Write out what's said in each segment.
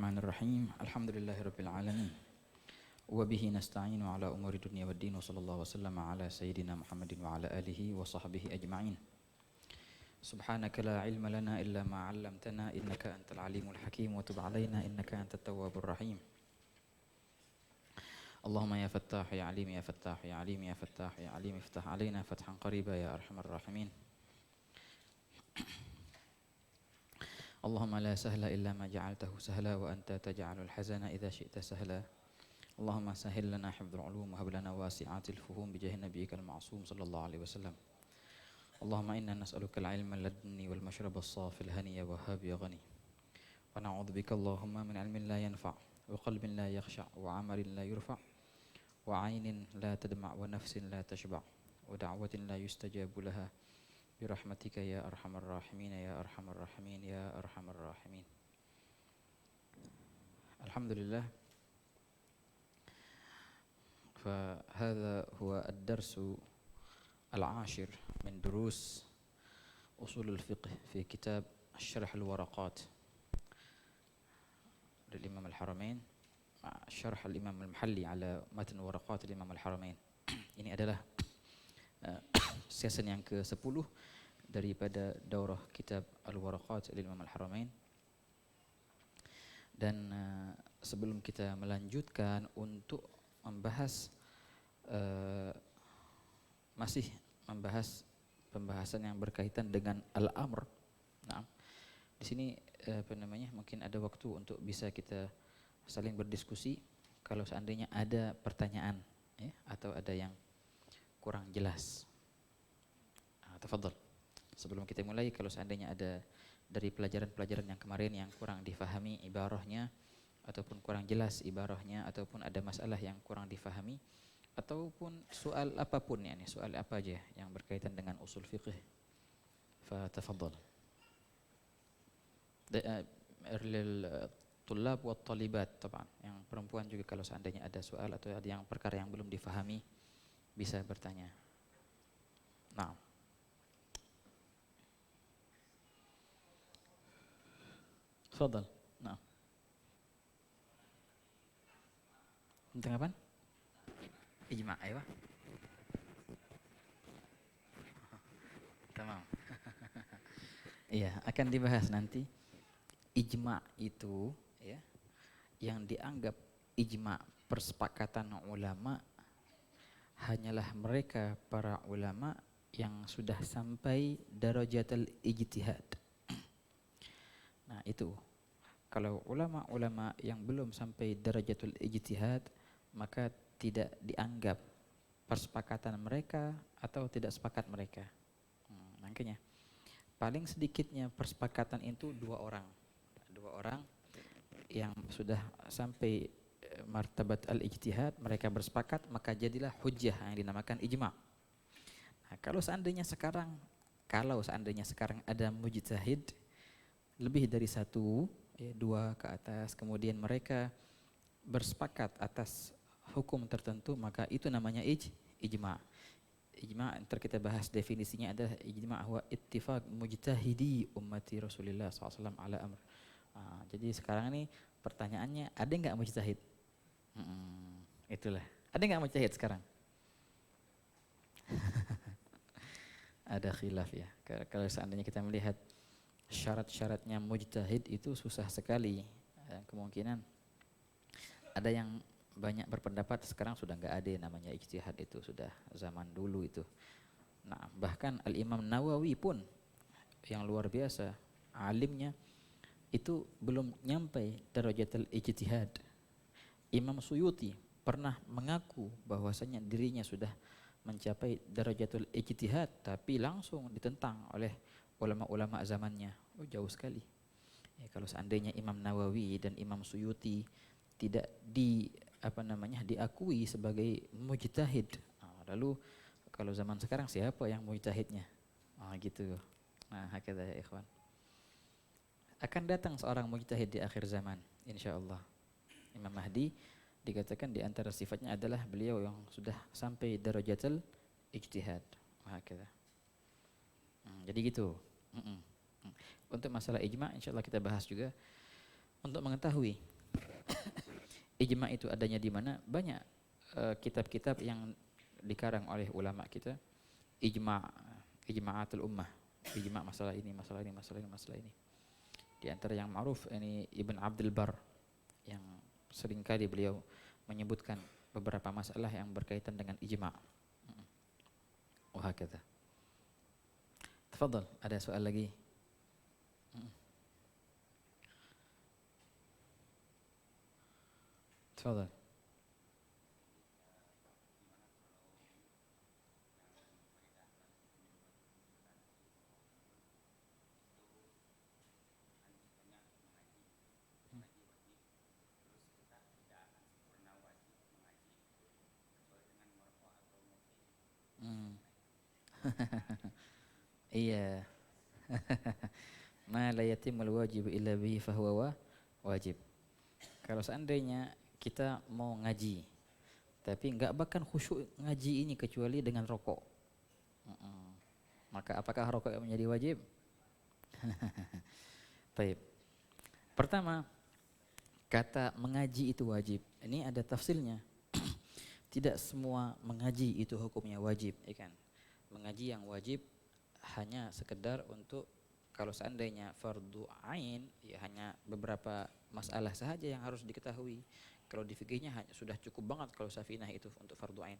Bismillahirrahmanirrahim. Alhamdulillahirabbil alamin. Wa bihi nasta'inu ala umuri dunya waddin wa sallallahu wasallam ala sayyidina Muhammadin wa ala alihi wa sahbihi ajma'in. Subhanaka la ilma lana illa ma 'allamtana innaka antal alimul hakim wa tub 'alaina innaka antat tawwabur rahim. Allahumma ya Fattah ya Alim ya Fattah ya Alim ya Fattah ya Alim iftah 'alaina fathan qariba ya arhamar rahimin. Allahumma la sahla illa ma ja'altahu sahla wa anta taj'alul hazana idza syi'ta sahla. Allahumma sahhil lana hifdzul ulum wa hab lana wasi'atil fuhum bi jahi nabiyyikal ma'sum sallallahu alaihi wasallam. Allahumma inna nas'aluka al-'ilma ladunni wal mashraba as-safil haniya wa hab ya ghani. Wa na'udzubika Allahumma min 'ilmin la yanfa' wa qalbin la yakhsha' wa 'amalin la yurfa' wa 'ainin la tadma' wa nafsin la tashba' wa da'watin la yustajabu laha. Birahmatika ya arhamar rahimin ya arhamar rahimin ya arhamar rahimin. Alhamdulillah. فهذا هو الدرس العاشر من دروس أصول الفقه في كتاب الشرح الورقات للإمام الحرمين شرح الإمام المحلي على متن ورقات الإمام الحرمين. Ini adalah season yang ke-10 daripada daurah kitab Al-Waraqat Al-Imam Al-Haramain. Dan sebelum kita melanjutkan untuk membahas masih membahas pembahasan yang berkaitan dengan al-amr. Nah, di sini mungkin ada waktu untuk bisa kita saling berdiskusi kalau seandainya ada pertanyaan ya, atau ada yang kurang jelas. Tafadhal. Sebelum kita mulai, kalau seandainya ada dari pelajaran-pelajaran yang kemarin yang kurang difahami ibarahnya ataupun kurang jelas ibarahnya ataupun ada masalah yang kurang difahami ataupun soal apapun ya, soal apa aja yang berkaitan dengan usul fiqh, fatafadhal. Lil-tullab wa talibat taban, yang perempuan juga kalau seandainya ada soal atau ada yang perkara yang belum difahami bisa bertanya. Nah, tafadhal. Nah, tentang apa? Ijma', aywa. Tamam. Iya, akan dibahas nanti. Ijma' itu ya, yang dianggap ijma' persepakatan ulama hanyalah mereka para ulama yang sudah sampai darajatul ijtihad. Nah, itu. Kalau ulama-ulama yang belum sampai darajatul ijtihad, maka tidak dianggap persepakatan mereka atau tidak sepakat mereka. Makanya paling sedikitnya persepakatan itu dua orang yang sudah sampai martabat al-ijtihad, mereka bersepakat, maka jadilah hujjah yang dinamakan ijma'. Nah, kalau seandainya sekarang ada mujtahid lebih dari satu, ya, dua ke atas, kemudian mereka bersepakat atas hukum tertentu, maka itu namanya ijma'. Ijma' ntar kita bahas definisinya adalah ijma' huwa ittifaq mujtahidi ummati Rasulullah SAW ala amr. Jadi sekarang ini pertanyaannya, ada nggak mujtahid? Itulah. Ada nggak mujtahid sekarang? Ada khilaf ya. Kalau seandainya kita melihat syarat-syaratnya mujtahid itu susah sekali. Kemungkinan ada yang banyak berpendapat sekarang sudah nggak ada namanya ijtihad, itu sudah zaman dulu itu. Nah, bahkan Al-Imam Nawawi pun yang luar biasa alimnya itu belum nyampai darajatul ijtihad. Imam Suyuti pernah mengaku bahwasanya dirinya sudah mencapai darajatul ijtihad, tapi langsung ditentang oleh ulama-ulama zamannya. Jauh sekali. Ya, kalau seandainya Imam Nawawi dan Imam Suyuti tidak diakui sebagai mujtahid, lalu kalau zaman sekarang siapa yang mujtahidnya? Gitu. Nah, hakadha ya ikhwan. Akan datang seorang mujtahid di akhir zaman, insyaallah. Imam Mahdi dikatakan di antara sifatnya adalah beliau yang sudah sampai darajatul ijtihad. Hakadha. Jadi gitu. Untuk masalah ijma' insyaallah kita bahas juga untuk mengetahui Ijma itu adanya di mana? Banyak kitab-kitab yang dikarang oleh ulama kita, ijma, ijma'atul ummah, ijma masalah ini, masalah ini, masalah ini, masalah ini. Di antara yang ma'ruf ini Ibn Abdul Bar, yang seringkali beliau menyebutkan beberapa masalah yang berkaitan dengan ijma'. Wah kata. Tafadhal, ada soal lagi? Tafadhal. Hmm. Iya. Ma la yatimul wajib illa bihi fahuwa wajib. Kalau seandainya kita mau ngaji, tapi nggak bakal khusyuk ngaji ini kecuali dengan rokok. Maka apakah rokok yang menjadi wajib? Baik. Pertama, kata mengaji itu wajib. Ini ada tafsirnya. Tidak semua mengaji itu hukumnya wajib, ya kan? Mengaji yang wajib hanya sekedar untuk kalau seandainya fardu ain, ya hanya beberapa masalah saja yang harus diketahui. Kalau di fikihnya sudah cukup banget kalau safinah itu untuk fardu ain.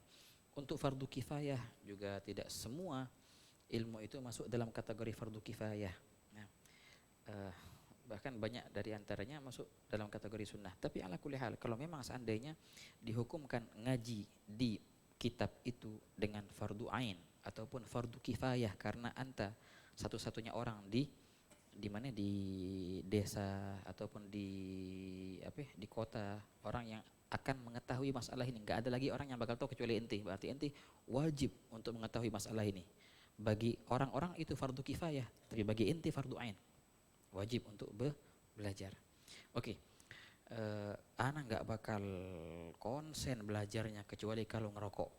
Untuk fardu kifayah juga tidak semua ilmu itu masuk dalam kategori fardu kifayah. Nah, bahkan banyak dari antaranya masuk dalam kategori sunnah. Tapi ala kulli hal, kalau memang seandainya dihukumkan ngaji di kitab itu dengan fardu ain ataupun fardu kifayah karena anta satu-satunya orang di mana, di desa ataupun di kota, orang yang akan mengetahui masalah ini, nggak ada lagi orang yang bakal tahu kecuali ente, berarti ente wajib untuk mengetahui masalah ini. Bagi orang-orang itu fardu kifayah, tapi bagi ente fardu ain, wajib untuk belajar. Oke. Ana nggak bakal konsen belajarnya kecuali kalau ngerokok.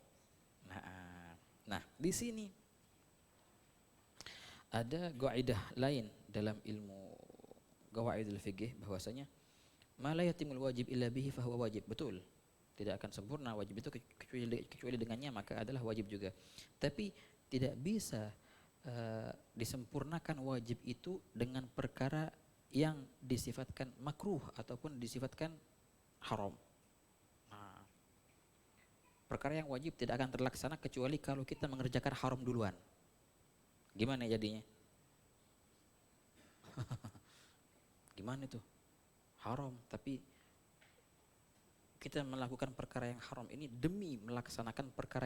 Nah, di sini ada qaidah lain dalam ilmu qawaidul fiqh bahwasanya ma la yatimul wajib illa bihi fahuwa wajib. Betul. Tidak akan sempurna wajib itu kecuali dengannya, maka adalah wajib juga. Tapi tidak bisa disempurnakan wajib itu dengan perkara yang disifatkan makruh ataupun disifatkan haram. Nah, perkara yang wajib tidak akan terlaksana kecuali kalau kita mengerjakan haram duluan. Gimana jadinya? Gimana itu? Haram, tapi kita melakukan perkara yang haram ini demi melaksanakan perkara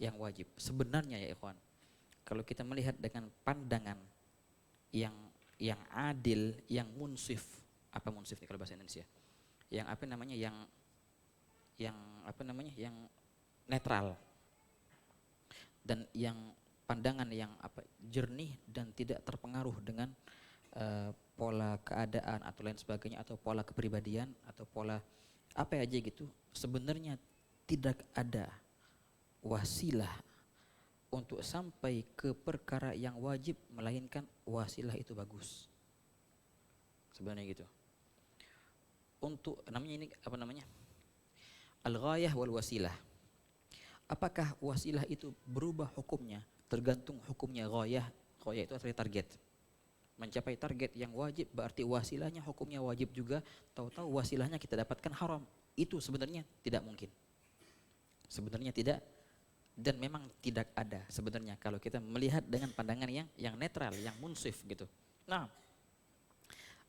yang wajib. Sebenarnya ya ikhwan, kalau kita melihat dengan pandangan yang adil, yang munsif, apa munsif nih kalau bahasa Indonesia? Yang apa namanya? Yang netral. Dan yang pandangan yang jernih dan tidak terpengaruh dengan pola keadaan atau lain sebagainya, atau pola kepribadian atau pola apa aja gitu. Sebenarnya tidak ada wasilah untuk sampai ke perkara yang wajib melainkan wasilah itu bagus. Sebenarnya gitu. Untuk namanya ini apa namanya? Al-ghayah wal wasilah. Apakah wasilah itu berubah hukumnya? Tergantung hukumnya ghayah. Ghayah itu artinya target. Mencapai target yang wajib berarti wasilahnya hukumnya wajib juga. Tahu-tahu wasilahnya kita dapatkan haram. Itu sebenarnya tidak mungkin. Sebenarnya tidak. Dan memang tidak ada sebenarnya kalau kita melihat dengan pandangan yang netral, yang munsif gitu. Nah,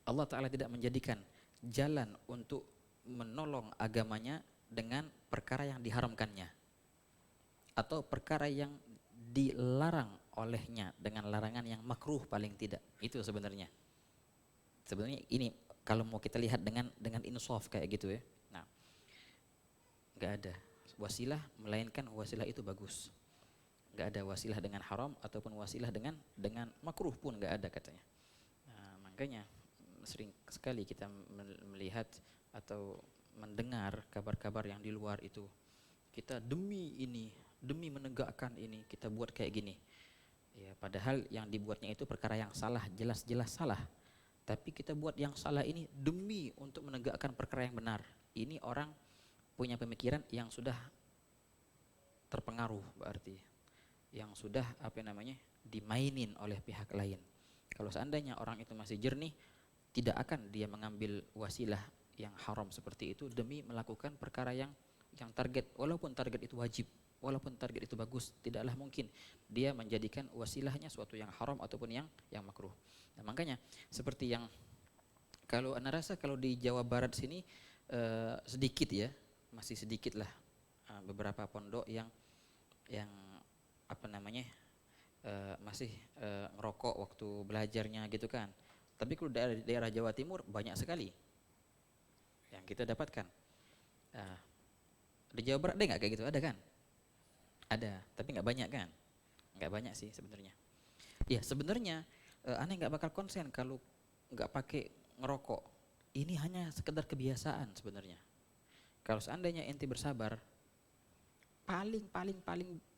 Allah Ta'ala tidak menjadikan jalan untuk menolong agamanya dengan perkara yang diharamkannya atau perkara yang dilarang olehnya dengan larangan yang makruh paling tidak. Itu sebenarnya ini kalau mau kita lihat dengan insaf kayak gitu ya. Nah, nggak ada wasilah melainkan wasilah itu bagus. Nggak ada wasilah dengan haram ataupun wasilah dengan makruh pun nggak ada katanya. Nah, makanya sering sekali kita melihat atau mendengar kabar-kabar yang di luar itu, kita demi menegakkan ini kita buat kayak gini. Ya, padahal yang dibuatnya itu perkara yang salah, jelas-jelas salah. Tapi kita buat yang salah ini demi untuk menegakkan perkara yang benar. ini orang punya pemikiran yang sudah terpengaruh, berarti yang sudah dimainin oleh pihak lain. Kalau seandainya orang itu masih jernih, tidak akan dia mengambil wasilah yang haram seperti itu demi melakukan perkara yang target, walaupun target itu wajib, walaupun target itu bagus, tidaklah mungkin dia menjadikan wasilahnya suatu yang haram ataupun yang makruh. Nah, makanya seperti yang kalau Anda rasa kalau di Jawa Barat sini sedikit ya, masih sedikit lah beberapa pondok yang masih ngerokok waktu belajarnya gitu kan. Tapi kalau daerah Jawa Timur banyak sekali yang kita dapatkan. Di Jawa Barat ada nggak kayak gitu? Ada kan? Ada, tapi nggak banyak kan? Nggak banyak sih sebenarnya. Ya sebenarnya aneh nggak bakal konsen kalau nggak pakai ngerokok. Ini hanya sekedar kebiasaan sebenarnya. Kalau seandainya ente bersabar, paling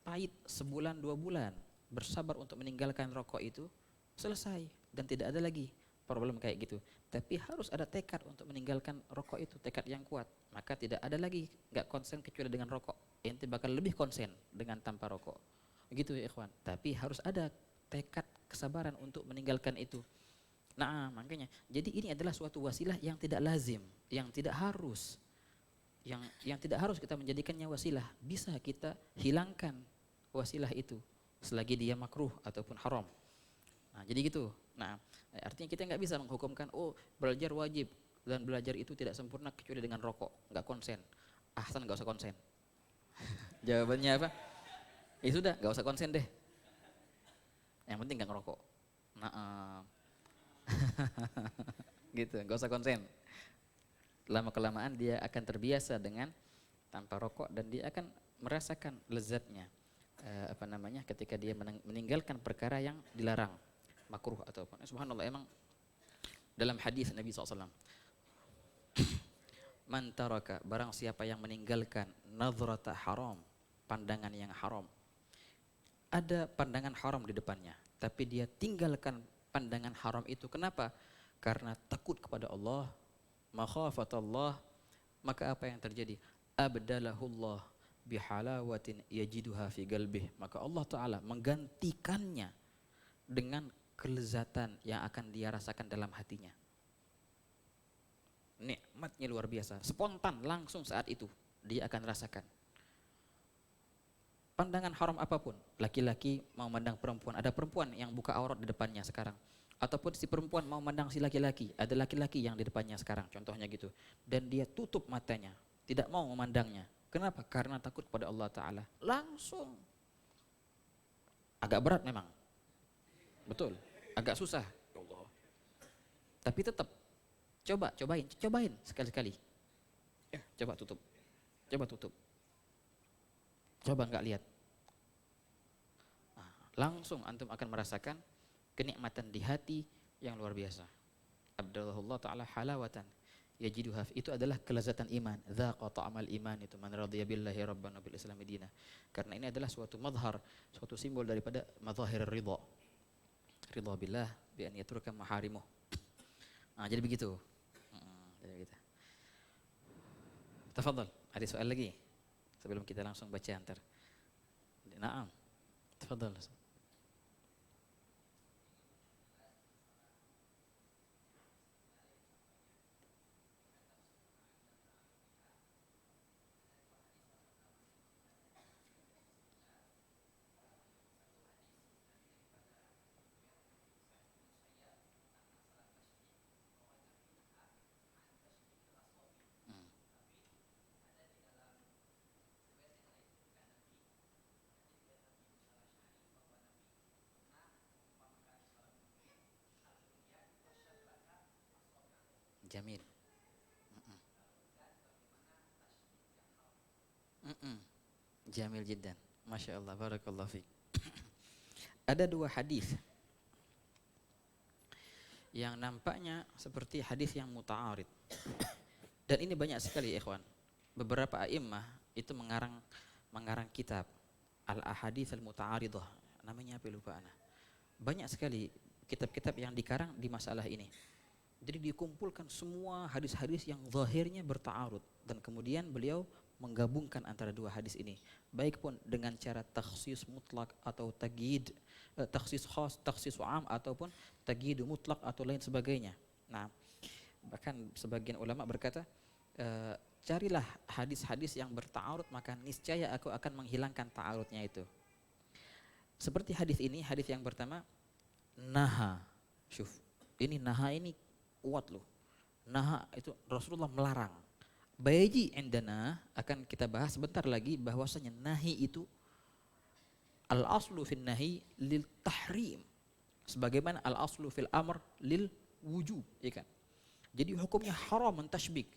pahit sebulan 2 bulan bersabar untuk meninggalkan rokok itu selesai dan tidak ada lagi problem kayak gitu. Tapi harus ada tekad untuk meninggalkan rokok itu, tekad yang kuat. Maka tidak ada lagi nggak konsen kecuali dengan rokok. Ente bakal lebih konsen dengan tanpa rokok. Begitu ya ikhwan. Tapi harus ada tekad kesabaran untuk meninggalkan itu. Nah, makanya jadi ini adalah suatu wasilah yang tidak lazim, yang tidak harus. Yang tidak harus kita menjadikannya wasilah, bisa kita hilangkan wasilah itu selagi dia makruh ataupun haram. Nah, jadi gitu. Nah, artinya kita nggak bisa menghukumkan belajar wajib dan belajar itu tidak sempurna kecuali dengan rokok, nggak konsen. Ahsan nggak usah konsen. Jawabannya apa? Ya sudah, nggak usah konsen deh. Yang penting nggak ngerokok. Nah, gitu, nggak usah konsen. Lama kelamaan dia akan terbiasa dengan tanpa rokok dan dia akan merasakan lezatnya ketika dia meninggalkan perkara yang dilarang, makruh ataupun subhanallah. Emang dalam hadis Nabi SAW, man taraka, barang siapa yang meninggalkan nadhrata haram, pandangan yang haram, ada pandangan haram di depannya tapi dia tinggalkan pandangan haram itu. Kenapa? Karena takut kepada Allah, makhafatallah, maka apa yang terjadi? Abdalahullah bihalawatin yajiduha fi qalbih, maka Allah Ta'ala menggantikannya dengan kelezatan yang akan dia rasakan dalam hatinya. Nikmatnya luar biasa, spontan, langsung saat itu dia akan rasakan. Pandangan haram apapun, laki-laki mau mandang perempuan, ada perempuan yang buka aurat di depannya sekarang, ataupun si perempuan mau mandang si laki-laki, ada laki-laki yang di depannya sekarang, contohnya gitu, dan dia tutup matanya, tidak mau memandangnya. Kenapa? Karena takut pada Allah Ta'ala. Langsung agak berat memang, betul, agak susah, tapi tetap cobain sekali-sekali. Coba tutup, coba nggak lihat. Nah, langsung antum akan merasakan kenikmatan di hati yang luar biasa. Abdallah Ta'ala halawatan yajiduha, itu adalah kelezatan iman. Dzaqa ta'amal iman, itu man radiya billahi rabban wa bil islami dina. Karena ini adalah suatu madhar, suatu simbol daripada madhahir ridha. Ridha billah bi an yatruka maharimuh. Nah, jadi begitu. Tafadhal, ada soal lagi sebelum kita langsung baca antar. Naam, tafadhal. Jamil. Jamil jiddan. Masya Allah, barakallahu fiik. Ada 2 hadis yang nampaknya seperti hadis yang muta'arid. Dan ini banyak sekali ya ikhwan. Beberapa a'immah itu mengarang kitab Al-Ahadits Al-Muta'aridah. Namanya apa lupa ana. Banyak sekali kitab-kitab yang dikarang di masalah ini. Jadi dikumpulkan semua hadis-hadis yang zahirnya berta'arud dan kemudian beliau menggabungkan antara dua hadis ini, baik pun dengan cara takhsis mutlak atau taqyid, takhsis khas, takhsis 'am ataupun taqyid mutlak atau lain sebagainya. Nah, bahkan sebagian ulama berkata, carilah hadis-hadis yang berta'arud maka niscaya aku akan menghilangkan ta'arudnya itu. Seperti hadis ini, hadis yang pertama, naha. Syuf, ini naha ini kuat loh. Naha itu Rasulullah melarang. Baiji indana akan kita bahas sebentar lagi bahwasanya nahi itu al aslu fil nahi lil tahrim. Sebagaimana al aslu fil amr lil wujub, ya kan? Jadi hukumnya haram mentashbik.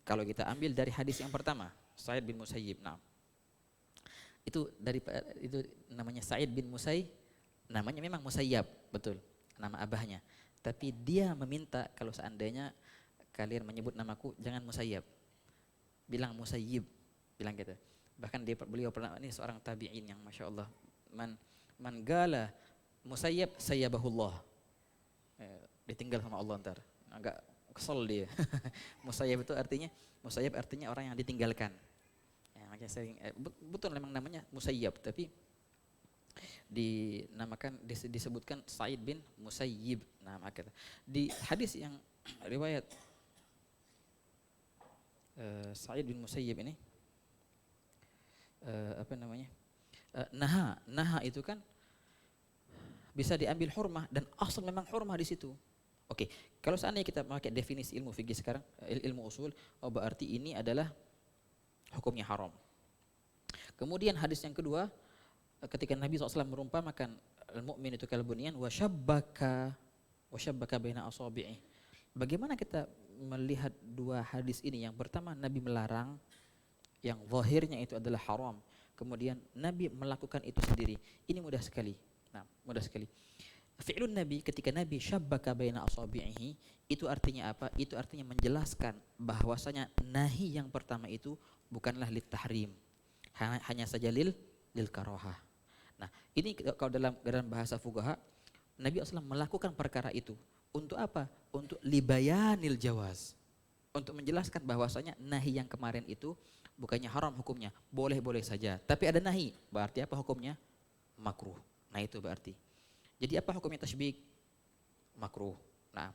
Kalau kita ambil dari hadis yang pertama, Sa'id bin Musayyib. Nah, itu namanya Sa'id bin Musayyib, namanya memang Musayyab, betul, nama abahnya. Tapi dia meminta kalau seandainya kalian menyebut namaku jangan Musayyab, bilang Musayyib, bilang gitu. Bahkan beliau pernah, ini seorang tabi'in yang masya Allah, man gala Musayyab sayyabahullah, ditinggal sama Allah ntar, agak kesel dia. Musayyab artinya orang yang ditinggalkan. Ya, makanya sering, betul memang namanya Musayyab, tapi disebutkan Sa'id bin Musayyib. Nah, maka di hadis yang riwayat Sa'id bin Musayyib ini naha itu kan bisa diambil hurmah dan asal memang hurmah di situ. Oke, kalau seandainya kita pakai definisi ilmu fikih sekarang, ilmu usul, berarti ini adalah hukumnya haram. Kemudian hadis yang kedua, ketika Nabi SAW merumpamakan al-mu'min itu kalbunyan wa syabbaka baina asabi'i. Bagaimana kita melihat dua hadis ini? Yang pertama Nabi melarang yang zahirnya itu adalah haram. Kemudian Nabi melakukan itu sendiri. Ini mudah sekali. Nah, mudah sekali. Fi'lun Nabi ketika Nabi syabbaka baina asabi'ihi itu artinya apa? Itu artinya menjelaskan bahwasanya nahi yang pertama itu bukanlah lit tahrim. Hanya saja lil karohah. Nah, ini kalau dalam bahasa fuqaha, Nabi SAW melakukan perkara itu untuk apa? Untuk libayanil jawaz, untuk menjelaskan bahwasanya nahi yang kemarin itu bukannya haram hukumnya, boleh-boleh saja. Tapi ada nahi, berarti apa hukumnya? Makruh. Nah, itu berarti. Jadi apa hukumnya tasybik? Makruh. Nah,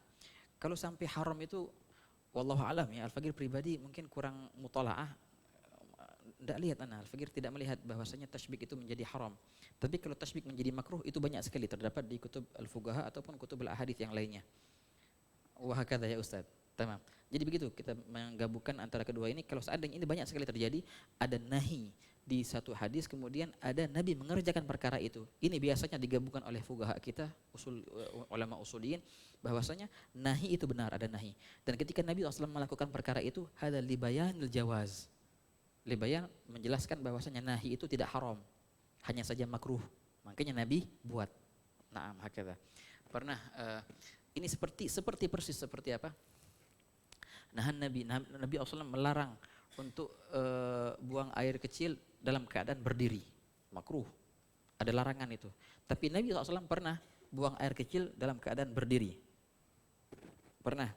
kalau sampai haram itu wallahu alam ya, Al-Faqir pribadi mungkin kurang mutalaah. Tidak lihat Al-Faqir tidak melihat bahwasanya tasybik itu menjadi haram. Tapi kalau tasybik menjadi makruh itu banyak sekali terdapat di kutub al-fuqaha ataupun kutub al-ahadits yang lainnya. Wa hakadha ya Ustaz. Tamam. Jadi begitu kita menggabungkan antara kedua ini. Kalau seandainya ini banyak sekali terjadi, ada nahi di satu hadis kemudian ada Nabi mengerjakan perkara itu. Ini biasanya digabungkan oleh fuqaha kita, ulama usuliyin, bahwasanya nahi itu benar, ada nahi. Dan ketika Nabi SAW melakukan perkara itu, hada libayanil jawaz. Libayan menjelaskan bahwasanya nahi itu tidak haram, hanya saja makruh. Makanya Nabi buat. Naam hakadha. Pernah ini seperti persis seperti apa? Nabi SAW melarang untuk buang air kecil dalam keadaan berdiri, makruh. Ada larangan itu. Tapi Nabi SAW pernah buang air kecil dalam keadaan berdiri. Pernah.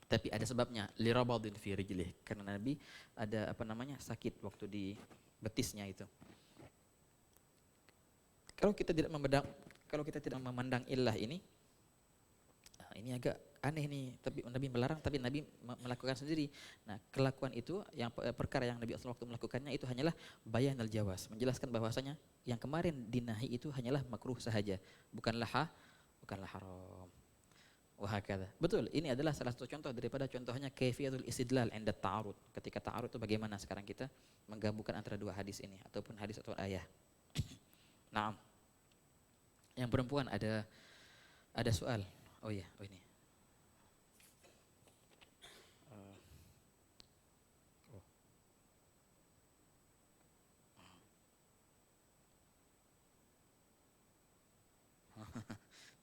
Tapi ada sebabnya, lirabadin fi rijlih, karena Nabi ada sakit waktu di betisnya itu. Kalau kita tidak memandang illah ini agak aneh nih, tapi Nabi melarang tapi Nabi melakukan sendiri. Nah, kelakuan itu yang perkara yang Nabi SAW waktu melakukannya itu hanyalah bayan al-jawaz, menjelaskan bahwasanya yang kemarin dinahi itu hanyalah makruh sahaja, bukanlah haram. Wah, hakadha. Betul, ini adalah salah satu contoh daripada contohnya kaifiyatul istidlal 'inda ta'arud. Ketika ta'arud itu bagaimana sekarang kita menggabungkan antara dua hadis ini ataupun hadis atau ayat. Naam. Yang perempuan ada soal. Oh iya, ini.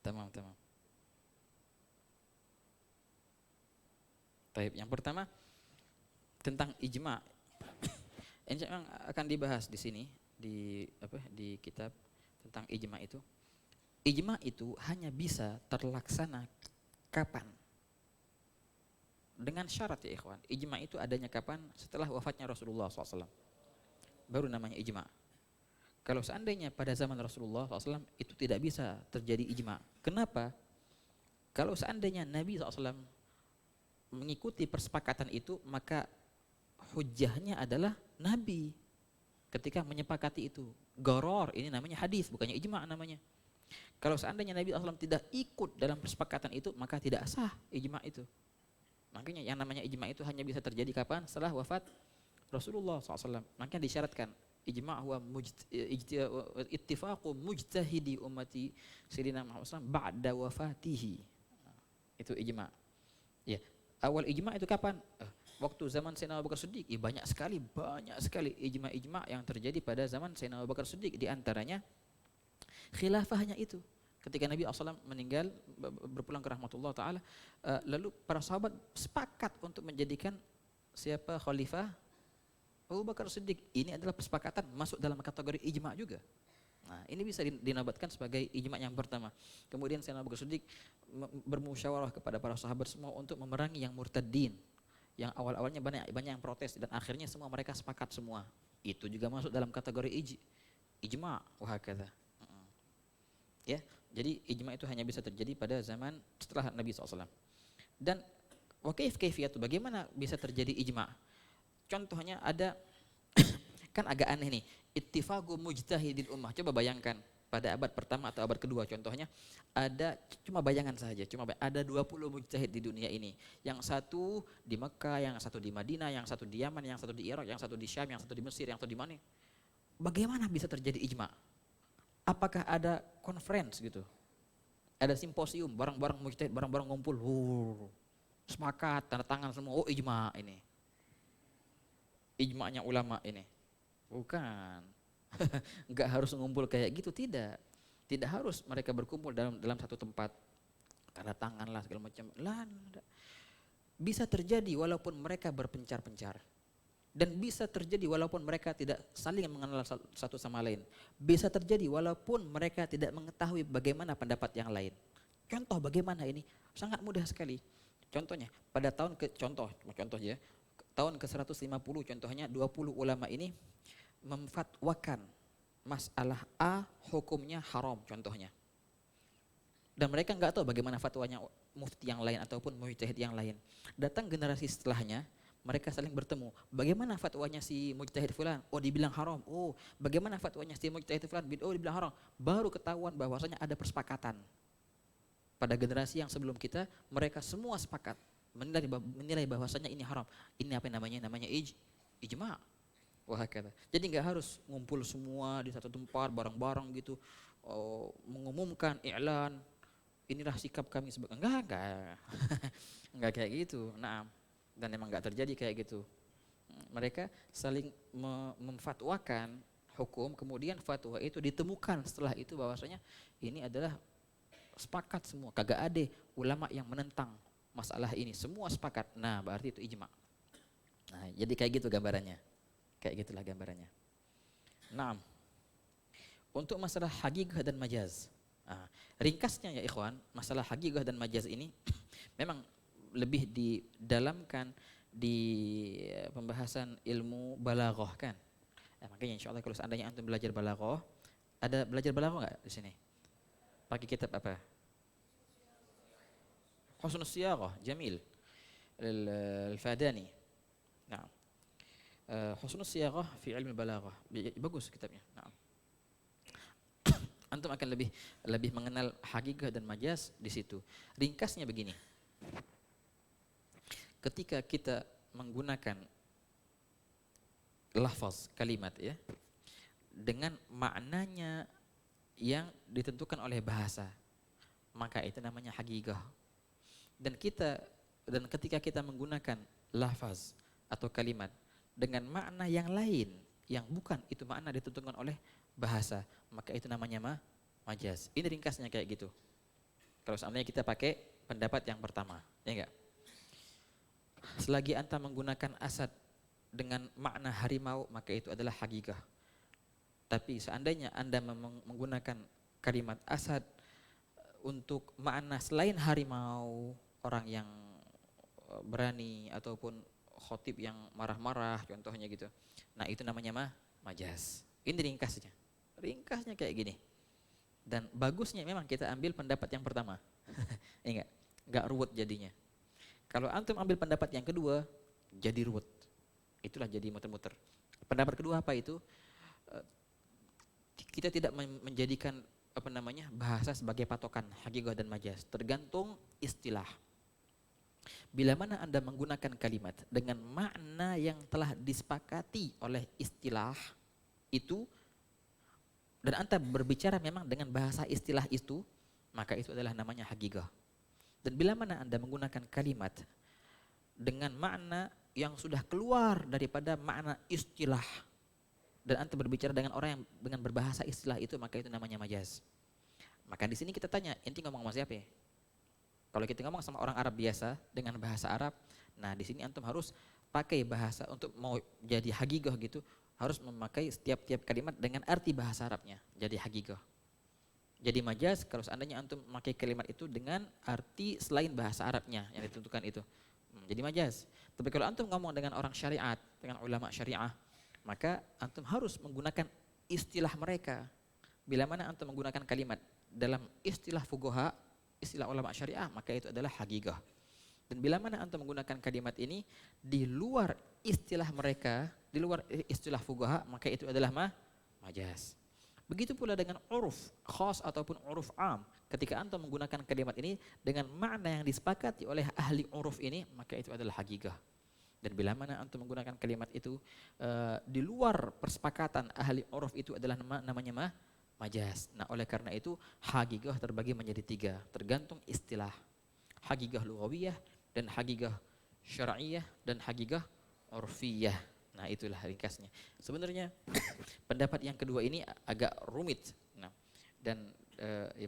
Tamam. Baik, yang pertama tentang ijma. Ini akan dibahas di sini di kitab tentang ijma itu. Ijma itu hanya bisa terlaksana kapan? dengan syarat ya ikhwan. Ijma itu adanya kapan? Setelah wafatnya Rasulullah SAW. Baru namanya ijma. Kalau seandainya pada zaman Rasulullah SAW itu tidak bisa terjadi ijma. Kenapa? Kalau seandainya Nabi SAW mengikuti persepakatan itu, maka hujjahnya adalah Nabi ketika menyepakati itu. Gharor, ini namanya hadis, bukannya ijma namanya. Kalau seandainya Nabi SAW tidak ikut dalam persepakatan itu, maka tidak sah ijma itu. Makanya yang namanya ijma itu hanya bisa terjadi kapan? Setelah wafat Rasulullah SAW. Makanya disyaratkan ijma' huwa ittifaqu mujtahidi ummati sayyidina Muhammad SAW ba'da wafatihi. Itu ijma'. Ya, awal ijma' itu kapan? Waktu zaman Sayyidina Abu Bakar Siddiq. Banyak sekali ijma' yang terjadi pada zaman Sayyidina Abu Bakar Siddiq. Di antaranya khilafahnya itu. Ketika Nabi SAW meninggal, berpulang ke rahmatullah ta'ala, lalu para sahabat sepakat untuk menjadikan siapa khalifah? Abu Bakar Siddiq. Ini adalah kesepakatan masuk dalam kategori ijma' juga. Nah, ini bisa dinabatkan sebagai ijma' yang pertama. Kemudian Sayyidina Abu Bakar Siddiq bermusyawarah kepada para sahabat semua untuk memerangi yang murtadin, yang awal-awalnya banyak yang protes, dan akhirnya semua mereka sepakat semua. Itu juga masuk dalam kategori ijma'. Wahakadha. Ya, jadi ijma' itu hanya bisa terjadi pada zaman setelah Nabi SAW. Dan kaifiyatu, bagaimana bisa terjadi ijma'? Contohnya ada kan agak aneh nih, ittifaqu mujtahidil ummah. Coba bayangkan pada abad pertama atau abad kedua, contohnya ada, cuma bayangan saja, ada 20 mujtahid di dunia ini. Yang satu di Mekah, yang satu di Madinah, yang satu di Yaman, yang satu di Irak, yang satu di Syam, yang satu di Mesir, yang satu di mana? Bagaimana bisa terjadi ijma'? Apakah ada conference gitu? Ada simposium, barang-barang mujtahid, barang-barang ngumpul, sepakat, tanda tangan semua, oh ijma' ini. Ijma'nya ulama ini. Bukan. Enggak harus ngumpul kayak gitu, tidak. Tidak harus mereka berkumpul dalam satu tempat. Tanda tangan lah segala macam. Lah, bisa terjadi walaupun mereka berpencar-pencar. Dan bisa terjadi walaupun mereka tidak saling mengenal satu sama lain. Bisa terjadi walaupun mereka tidak mengetahui bagaimana pendapat yang lain. Contoh bagaimana ini? Sangat mudah sekali. Contohnya, pada tahun contohnya, tahun ke-150 contohnya 20 ulama ini memfatwakan masalah A hukumnya haram contohnya. Dan mereka enggak tahu bagaimana fatwanya mufti yang lain ataupun mujtahid yang lain. Datang generasi setelahnya, mereka saling bertemu. Bagaimana fatwanya si mujtahid fulan? Oh, dibilang haram. Oh, bagaimana fatwanya si mujtahid fulan? Oh, dibilang haram. Baru ketahuan bahwasanya ada persepakatan. Pada generasi yang sebelum kita, mereka semua sepakat menilai bahwasanya ini haram. Ini apa namanya? Namanya ijma'. Wah, kata. Jadi enggak harus ngumpul semua di satu tempat bareng-bareng gitu, mengumumkan iklan, inilah sikap kami sebagai enggak. Enggak kayak gitu. Nah, dan memang enggak terjadi kayak gitu. Mereka saling memfatwakan hukum, kemudian fatwa itu ditemukan setelah itu bahwasanya ini adalah sepakat semua, kagak ada ulama yang menentang masalah ini, semua sepakat. Nah, berarti itu ijma'. Nah, jadi kayak gitu gambarannya. Kayak gitulah gambarannya. Nah, untuk masalah haqigah dan majaz. Ringkasnya ya ikhwan, masalah haqigah dan majaz ini memang lebih didalamkan di pembahasan ilmu balaghah kan. Makanya insyaallah kalau seandainya antum belajar balaghah, ada belajar balaghah enggak di sini? Pakai kitab apa? Husnus Siyaghah, Jamil Al-Fadani. Nah, Husnus Siyaghah fi ilmu balaghah. Bagus kitabnya. Nah. Antum akan lebih mengenal haqigah dan majaz di situ. Ringkasnya begini. Ketika kita menggunakan lafaz kalimat ya dengan maknanya yang ditentukan oleh bahasa, maka itu namanya haqigah. Dan ketika kita menggunakan lafaz atau kalimat dengan makna yang lain yang bukan itu makna ditentukan oleh bahasa, maka itu namanya majaz. Ini ringkasnya kayak gitu. Kalau seandainya kita pakai pendapat yang pertama, ya enggak? Selagi anta menggunakan asad dengan makna harimau, maka itu adalah haqigah. Tapi seandainya anda menggunakan kalimat asad untuk makna selain harimau, orang yang berani ataupun khotib yang marah-marah contohnya gitu. Nah, itu namanya majaz. Ini ringkasnya. Ringkasnya kayak gini. Dan bagusnya memang kita ambil pendapat yang pertama. Enggak ruwet jadinya. Kalau antum ambil pendapat yang kedua, jadi ruwet. Itulah jadi muter-muter. Pendapat kedua apa itu? Kita tidak menjadikan bahasa sebagai patokan hakikah dan majaz. Tergantung istilah. Bila mana Anda menggunakan kalimat dengan makna yang telah disepakati oleh istilah itu, dan Anda berbicara memang dengan bahasa istilah itu, maka itu adalah namanya hakikah. Dan bila mana Anda menggunakan kalimat dengan makna yang sudah keluar daripada makna istilah, dan Anda berbicara dengan orang yang dengan berbahasa istilah itu, maka itu namanya majaz. Maka di sini kita tanya, ente ngomong sama siapa? Kalau kita ngomong sama orang Arab biasa dengan bahasa Arab, nah di sini antum harus pakai bahasa untuk mau jadi hakikah gitu, harus memakai setiap kalimat dengan arti bahasa Arabnya, jadi hakikah. Jadi majaz kalau seandainya antum memakai kalimat itu dengan arti selain bahasa Arabnya yang ditentukan itu, jadi majaz. Tapi kalau antum ngomong dengan orang syariat, dengan ulama syariah, maka antum harus menggunakan istilah mereka. Bila mana antum menggunakan kalimat dalam istilah fuqaha, istilah ulama syariah, maka itu adalah hakikah. Dan bila mana antum menggunakan kalimat ini di luar istilah mereka, di luar istilah fuqaha, maka itu adalah majaz. Begitu pula dengan uruf khas ataupun uruf am. Ketika antum menggunakan kalimat ini dengan makna yang disepakati oleh ahli uruf ini, maka itu adalah hakikah. Dan bila mana antum menggunakan kalimat itu di luar persepakatan ahli uruf, itu adalah namanya majaz. Nah, oleh karena itu hakikah terbagi menjadi 3, tergantung istilah. Hakikah lughawiyah dan hakikah syar'iyyah dan hakikah urfiyah. Nah, itulah ringkasnya. Sebenarnya pendapat yang kedua ini agak rumit. Nah, dan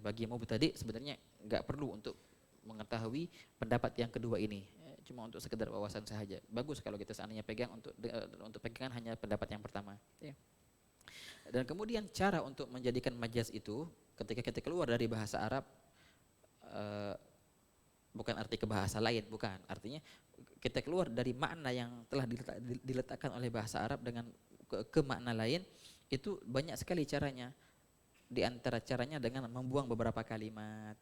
bagi mubtadi sebenarnya enggak perlu untuk mengetahui pendapat yang kedua ini. Cuma untuk sekedar wawasan saja. Bagus kalau kita seandainya pegang untuk pegangan hanya pendapat yang pertama. Ya. Dan kemudian cara untuk menjadikan majaz itu ketika kita keluar dari bahasa Arab, bukan arti ke bahasa lain, bukan. Artinya kita keluar dari makna yang telah diletakkan oleh bahasa Arab dengan ke makna lain, itu banyak sekali caranya. Di antara caranya dengan membuang beberapa kalimat,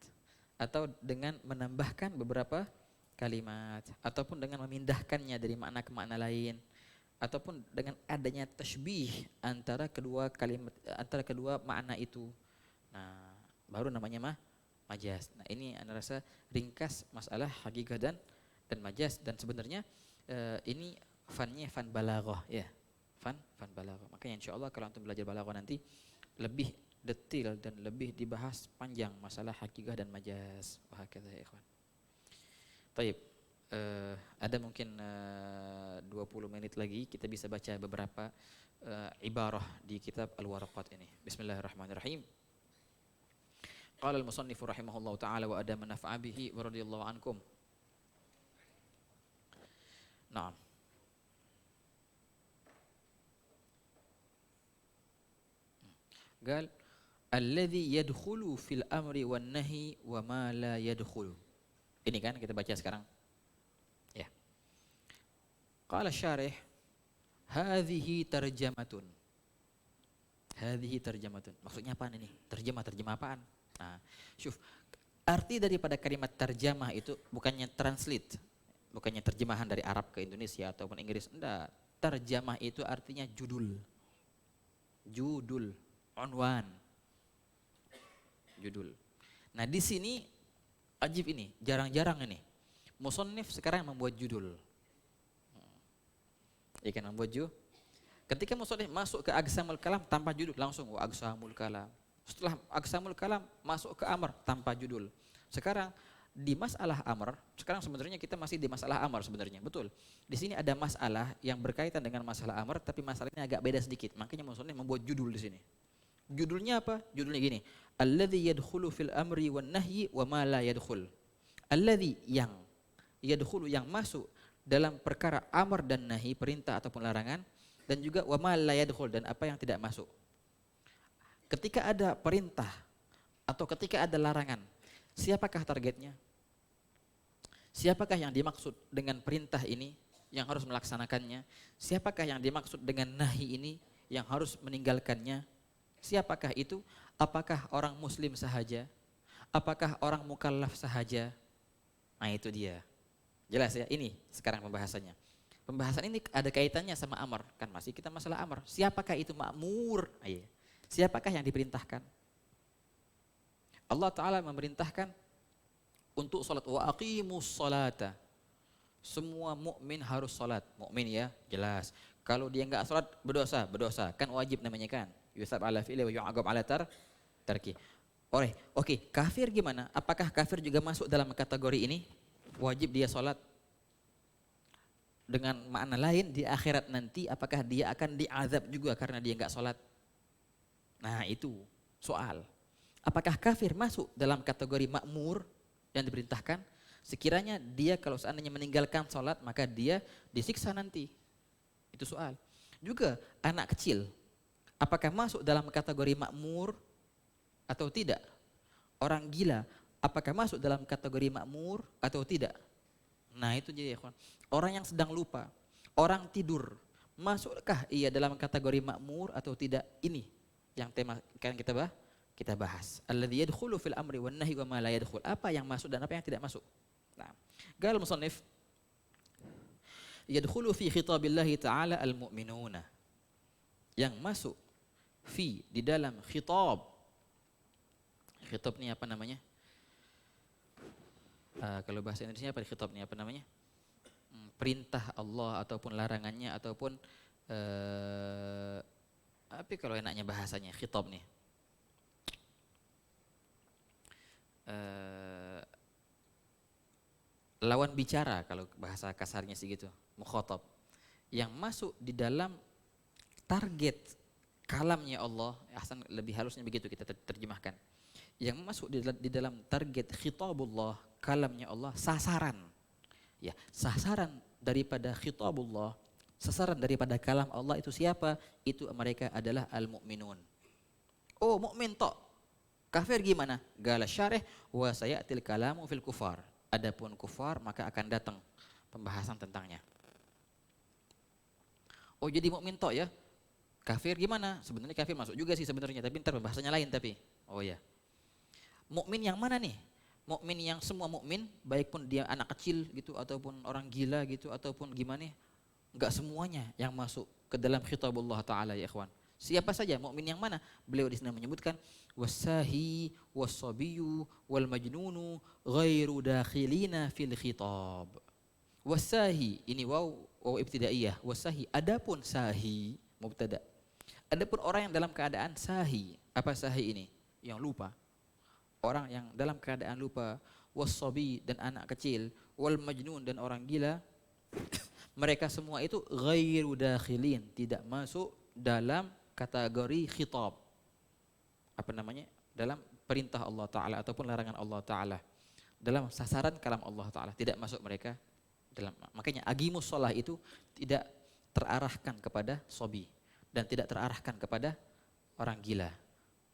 atau dengan menambahkan beberapa kalimat, ataupun dengan memindahkannya dari makna ke makna lain, ataupun dengan adanya tashbih antara kedua kalimat, antara kedua makna itu. Nah, baru namanya majaz. Nah, ini Anda rasa ringkas masalah hakikah dan majaz, dan sebenarnya ini fannya fan balaghah ya. Fan balaghah. Makanya insyaallah kalau antum belajar balaghah nanti lebih detail dan lebih dibahas panjang masalah hakikah dan majaz. Wahakadha ya ikhwan. Baik. Ada mungkin 20 menit lagi kita bisa baca beberapa ibarah di kitab Al-Waraqat ini. Bismillahirrahmanirrahim. Qala al-musannif rahimahullahu taala wa adama naf'a bihi wa radhiyallahu ankum. Naam. Qal alladhi yadkhulu fil amri wan nahi wa ma la yadkhulu. Ini kan kita baca sekarang. Ya. Qala syarih hadhihi tarjamatun. Hadhihi tarjamatun. Maksudnya apaan ini? Terjemah apaan? Nah, syuf. Arti daripada kalimat terjemah itu bukannya translate, bukannya terjemahan dari Arab ke Indonesia ataupun Inggris. Enggak. Terjemah itu artinya judul. Judul, unwan. Judul. Nah, di sini ajib ini, jarang-jarang ini. Musannif sekarang membuat judul. Ya kan, membuat judul. Ketika musannif masuk ke aqsamul kalam tanpa judul, langsung wa aqsamul kalam. Setelah aqsamul kalam masuk ke amr tanpa judul. Sekarang di masalah amr, sekarang sebenarnya kita masih di masalah amr sebenarnya, betul. Di sini ada masalah yang berkaitan dengan masalah amr, tapi masalahnya agak beda sedikit. Makanya musannif membuat judul di sini. Judulnya apa? Judulnya gini. Alladzi yadkhulu fil amri wan nahyi wa ma la yadkhul. Alladzi yang yadkhulu yang masuk dalam perkara amr dan nahi, perintah ataupun larangan, dan juga wa ma la yadkhul, dan apa yang tidak masuk. Ketika ada perintah atau ketika ada larangan, siapakah targetnya? Siapakah yang dimaksud dengan perintah ini yang harus melaksanakannya? Siapakah yang dimaksud dengan nahi ini yang harus meninggalkannya? Siapakah itu? Apakah orang muslim sahaja? Apakah orang mukallaf sahaja? Nah itu dia. Jelas ya, ini sekarang pembahasannya. Pembahasan ini ada kaitannya sama amar. Kan masih kita masalah amar. Siapakah itu ma'mur? Ayo. Siapakah yang diperintahkan? Allah Ta'ala memerintahkan untuk salat. Wa aqimus salata. Semua mukmin harus salat. Mukmin ya, jelas. Kalau dia enggak salat berdosa, berdosa. Kan wajib namanya kan. Yusab ala fi'li wa yu'aqab ala tarki. Oke, kafir gimana? Apakah kafir juga masuk dalam kategori ini? Wajib dia salat. Dengan makna lain di akhirat nanti apakah dia akan diazab juga karena dia enggak salat? Nah, itu soal. Apakah kafir masuk dalam kategori makmur yang diperintahkan? Sekiranya dia kalau seandainya meninggalkan salat maka dia disiksa nanti. Itu soal. Juga anak kecil, apakah masuk dalam kategori makmur atau tidak? Orang gila, apakah masuk dalam kategori makmur atau tidak? Nah itu jadi ya, orang yang sedang lupa, orang tidur, masukkah ia dalam kategori makmur atau tidak? Ini yang tema kan kita bahas. Alladzi yadkhulu fil amri wan nahyi wa ma la yadkhul. Apa yang masuk dan apa yang tidak masuk? Nah, qala al-musannif yadkhulu fi khitabillahi ta'ala al-mu'minuna. Yang masuk di dalam khitab. Khitab ini apa namanya? Kalau bahasa Indonesia apa khitab ini apa namanya? Perintah Allah ataupun larangannya ataupun apa kalau enaknya bahasanya khitab nih? Lawan bicara kalau bahasa kasarnya sih gitu, mukhatab. Yang masuk di dalam target kalamnya Allah, lebih halusnya begitu kita terjemahkan. Yang masuk di dalam target khitabullah, kalamnya Allah, sasaran. Ya, sasaran daripada khitabullah, sasaran daripada kalam Allah itu siapa? Itu mereka adalah al-mu'minun. Oh, mukmin tok. Kafir gimana? Gala syarih wa sayatil kalamu fil kufar. Adapun kufar maka akan datang pembahasan tentangnya. Oh, jadi mukmin tok ya? Kafir gimana? Sebenarnya kafir masuk juga sih sebenarnya, tapi ntar pembahasannya lain tapi. Oh ya. Mukmin yang mana nih? Mukmin yang semua mukmin, baik pun dia anak kecil gitu ataupun orang gila gitu ataupun gimana? Enggak semuanya yang masuk ke dalam khitabullah taala ya ikhwan. Siapa saja mukmin yang mana? Beliau di sini menyebutkan wasahi wasabiyu wal majnunu ghairu dakhilina fil khitab. Wasahi ini waw ibtidaiyah. Wasahi adapun sahi mubtada. Adapun orang yang dalam keadaan sahi. Apa sahi ini? Yang lupa. Orang yang dalam keadaan lupa, wasabi dan anak kecil, wal majnun dan orang gila, mereka semua itu ghairu dakhilin, tidak masuk dalam kategori khitab. Apa namanya? Dalam perintah Allah Ta'ala ataupun larangan Allah Ta'ala. Dalam sasaran kalam Allah Ta'ala, tidak masuk mereka dalam. Makanya agimus sholah itu tidak terarahkan kepada sobi dan tidak terarahkan kepada orang gila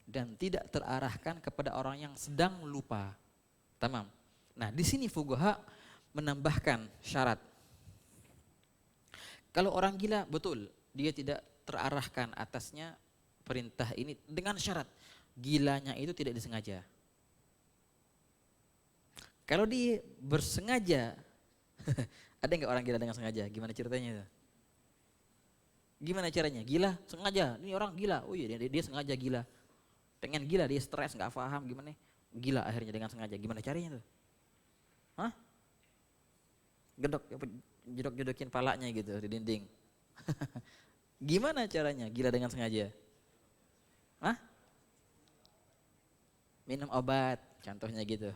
dan tidak terarahkan kepada orang yang sedang lupa. Tamam. Nah, di sini fuqaha menambahkan syarat. Kalau orang gila betul, dia tidak terarahkan atasnya perintah ini dengan syarat gilanya itu tidak disengaja. Kalau dia bersengaja, ada nggak orang gila dengan sengaja? Gimana ceritanya itu? Gimana caranya? Gila, sengaja. Ini orang gila. Oh iya, dia sengaja gila. Pengen gila, dia stres, nggak paham gimana? Gila akhirnya dengan sengaja. Gimana caranya tuh? Hah? Jedok-jedokin palanya gitu di dinding. Gimana caranya gila dengan sengaja? Hah? Minum obat, contohnya gitu.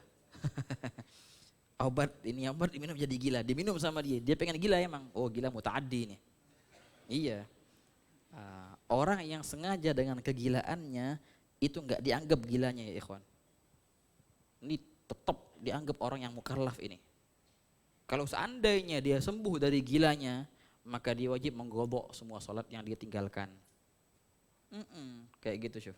Obat diminum jadi gila, diminum sama dia. Dia pengen gila emang. Oh gila muta'addi nih. Iya. Orang yang sengaja dengan kegilaannya itu enggak dianggap gilanya ya ikhwan. Ini tetap dianggap orang yang mukallaf ini. Kalau seandainya dia sembuh dari gilanya, maka dia wajib menggodok semua salat yang dia tinggalkan. Kayak gitu, Syuf.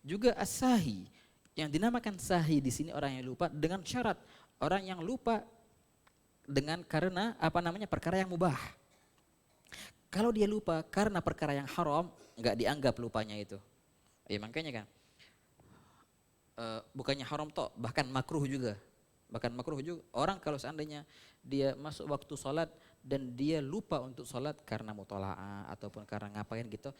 Juga as-sahi, yang dinamakan sahi di sini orang yang lupa dengan syarat orang yang lupa karena perkara yang mubah. Kalau dia lupa karena perkara yang haram, nggak dianggap lupanya itu. Ya makanya kan, bukannya haram toh, bahkan makruh juga. Orang kalau seandainya dia masuk waktu sholat dan dia lupa untuk sholat karena mutola'ah ataupun karena ngapain gitu,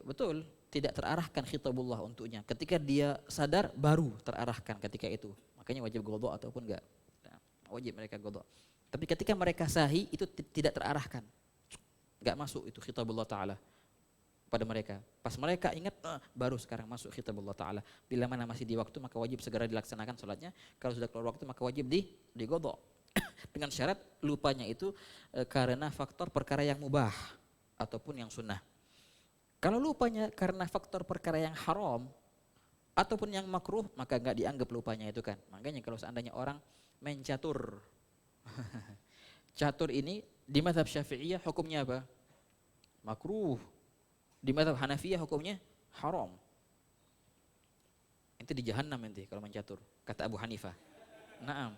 betul tidak terarahkan khitabullah untuknya. Ketika dia sadar baru terarahkan ketika itu. Makanya wajib qadha ataupun enggak. Nah, wajib mereka qadha. Tapi ketika mereka sahih itu tidak terarahkan. Enggak masuk itu khitabullah taala pada mereka. Pas mereka ingat baru sekarang masuk khitabullah taala. Bila mana masih di waktu maka wajib segera dilaksanakan sholatnya. Kalau sudah keluar waktu maka wajib diqadha. Dengan syarat lupanya itu karena faktor perkara yang mubah ataupun yang sunnah. Kalau lupanya karena faktor perkara yang haram ataupun yang makruh maka enggak dianggap lupanya itu kan. Makanya kalau seandainya orang main catur. Catur ini di mazhab Syafi'iyah hukumnya apa? Makruh. Di mazhab Hanafiyah hukumnya haram. Itu di jahannam nanti kalau main catur, kata Abu Hanifah. Naam.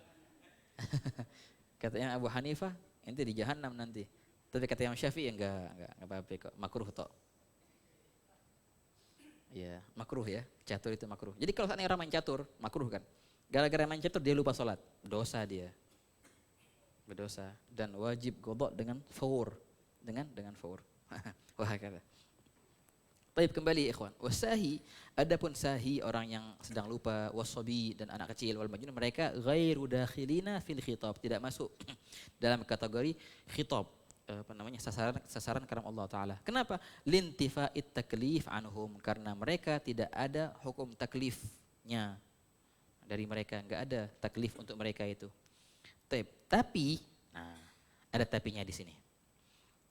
Katanya Abu Hanifah, itu di jahannam nanti. Tapi kata Imam Syafi'i enggak apa-apa kok, makruh toh. Ya, makruh ya. Catur itu makruh. Jadi kalau seandainya orang main catur, makruh kan. Gara-gara main catur dia lupa sholat, dosa dia. Berdosa dan wajib qadha dengan faur. Dengan faur. Wah kata. Baik, kembali ikhwan. Wasahi, adapun sahi orang yang sedang lupa, wasabi dan anak kecil wal majnun, mereka ghairu dakhilina fil khitab, tidak masuk dalam kategori khitab, sasaran karam Allah taala. Kenapa? Lintifa'it taklif anhum, karena mereka tidak ada hukum taklifnya dari mereka, enggak ada taklif untuk mereka itu. Tapi ada tapinya di sini.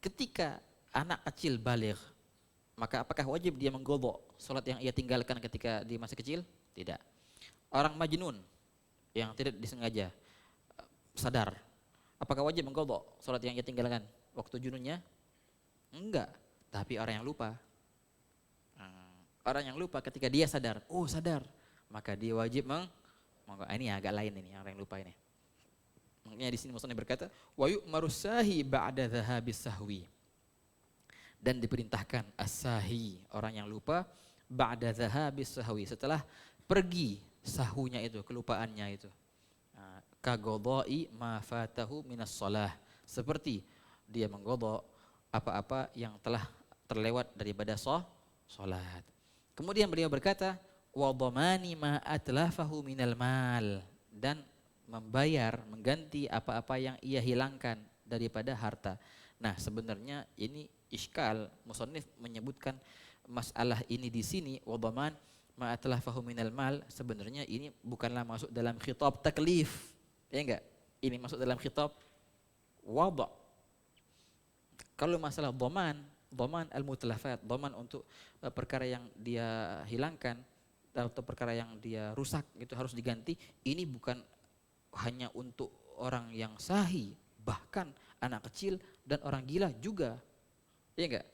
Ketika anak kecil baligh, maka apakah wajib dia mengqadha salat yang ia tinggalkan ketika di masa kecil? Tidak. Orang majnun yang tidak disengaja sadar, apakah wajib mengqadha salat yang ia tinggalkan waktu jununnya? Enggak. Tapi orang yang lupa ketika dia sadar, maka dia wajib ini agak lain ini orang yang lupa ini. Makanya di sini musannif berkata, wa yu'maru sahi ba'da dhahabis sahwi. Dan diperintahkan as-sahi, orang yang lupa, ba'da dhahabis sahwi, setelah pergi sahunya itu, kelupaannya itu. Ka qadha'i ma fatahu minas shalah, seperti dia mengqadha apa-apa yang telah terlewat daripada salat. Kemudian beliau berkata, wa dhamani ma atlafahu minal mal, dan mengganti apa-apa yang ia hilangkan daripada harta. Nah, sebenarnya ini iskal, musannif menyebutkan masalah ini di sini, wa dhaman ma atlafahu minal mal, sebenarnya ini bukanlah masuk dalam khitab taklif. Ya enggak? Ini masuk dalam khitab wada'. Kalau masalah dhaman al-mutlafat, dhaman untuk perkara yang dia hilangkan atau perkara yang dia rusak itu harus diganti, ini bukan hanya untuk orang yang sahih, bahkan anak kecil dan orang gila juga. Ya enggak?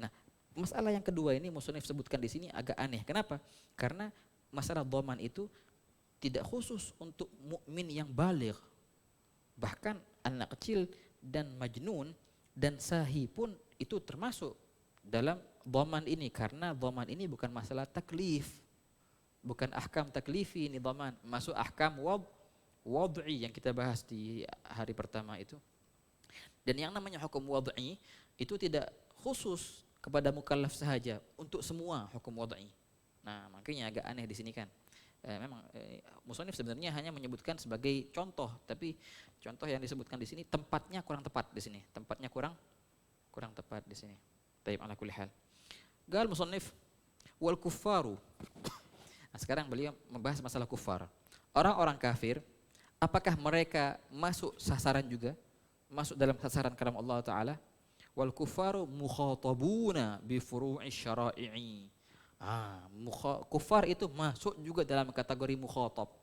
Nah, masalah yang kedua ini musannif sebutkan di sini agak aneh. Kenapa? Karena masalah dhaman itu tidak khusus untuk mukmin yang baligh. Bahkan anak kecil dan majnun dan sahih pun itu termasuk dalam dhaman ini, karena dhaman ini bukan masalah taklif. Bukan ahkam taklifi ini dhaman, masuk ahkam wad'i yang kita bahas di hari pertama itu. Dan yang namanya hukum wad'i itu tidak khusus kepada mukallaf sahaja, untuk semua hukum wad'i. Nah, makanya agak aneh di sini kan. Memang musannif sebenarnya hanya menyebutkan sebagai contoh, tapi contoh yang disebutkan di sini tempatnya kurang tepat di sini. Tempatnya kurang tepat di sini. Baik, ala kulli hal. Qal musannif wal kuffaru. Nah, sekarang beliau membahas masalah kuffar. Orang-orang kafir, apakah mereka masuk sasaran juga? Masuk dalam sasaran kalam Allah Ta'ala? Wal kuffaru mukhatabuna bi furu'i syara'i'i. Kuffar itu masuk juga dalam kategori mukhatab.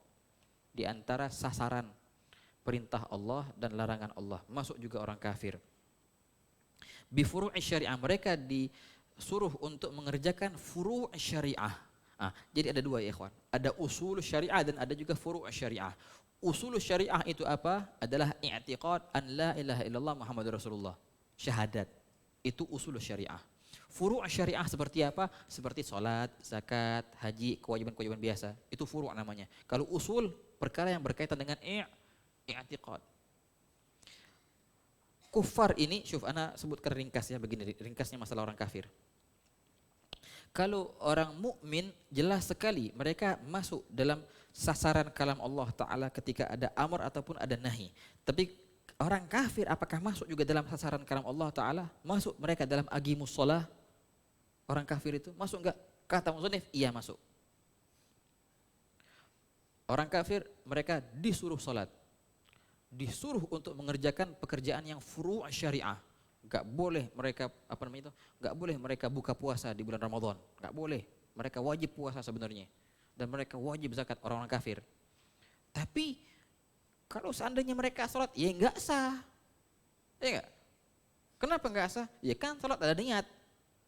Di antara sasaran perintah Allah dan larangan Allah. Masuk juga orang kafir. Bi furu'i syari'ah. Mereka disuruh untuk mengerjakan furu' syari'ah. Jadi ada dua ya ikhwan. Ada usul syariah dan ada juga furu' syariah. Usul syariah itu apa? Adalah i'tiqad an la ilaha illallah Muhammadur Rasulullah. Syahadat. Itu usul syariah. Furu' syariah seperti apa? Seperti salat, zakat, haji, kewajiban-kewajiban biasa. Itu furu' namanya. Kalau usul, perkara yang berkaitan dengan i'tiqad. Kufar ini, ana sebutkan ringkas ya, begini ringkasnya masalah orang kafir. Kalau orang mukmin jelas sekali mereka masuk dalam sasaran kalam Allah Ta'ala ketika ada amr ataupun ada nahi. Tapi orang kafir apakah masuk juga dalam sasaran kalam Allah Ta'ala? Masuk mereka dalam agimus sholah? Orang kafir itu masuk enggak? Kata musannif, iya masuk. Orang kafir mereka disuruh sholat. Disuruh untuk mengerjakan pekerjaan yang furu' syariah. Gak boleh mereka gak boleh mereka buka puasa di bulan Ramadan, gak boleh. Mereka wajib puasa sebenarnya dan mereka wajib zakat, orang-orang kafir. Tapi kalau seandainya mereka sholat, ya nggak sah, ya nggak? Kenapa nggak sah? Ya kan sholat ada niat.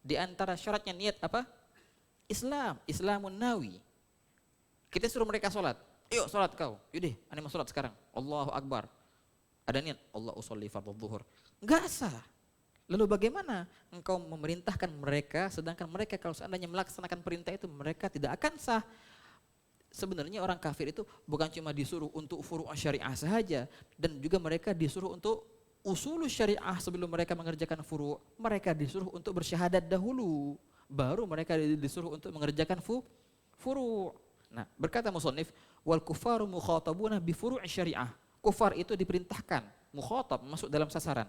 Di antara syaratnya niat apa? Islamun nawi. Kita suruh mereka sholat, yuk sholat kau, yaudah, ane mau sholat sekarang. Allahu Akbar. Ada niat, Allah usolli fardhu zuhur. Nggak sah. Lalu bagaimana engkau memerintahkan mereka, sedangkan mereka kalau seandainya melaksanakan perintah itu mereka tidak akan sah. Sebenarnya orang kafir itu bukan cuma disuruh untuk furu' syariah saja, dan juga mereka disuruh untuk usul syariah sebelum mereka mengerjakan furu'. Mereka disuruh untuk bersyahadat dahulu, baru mereka disuruh untuk mengerjakan furu'. Nah, berkata musannif, wal kufaru mukhatabuna bi furu' syariah. Kufar itu diperintahkan, mukhatab, masuk dalam sasaran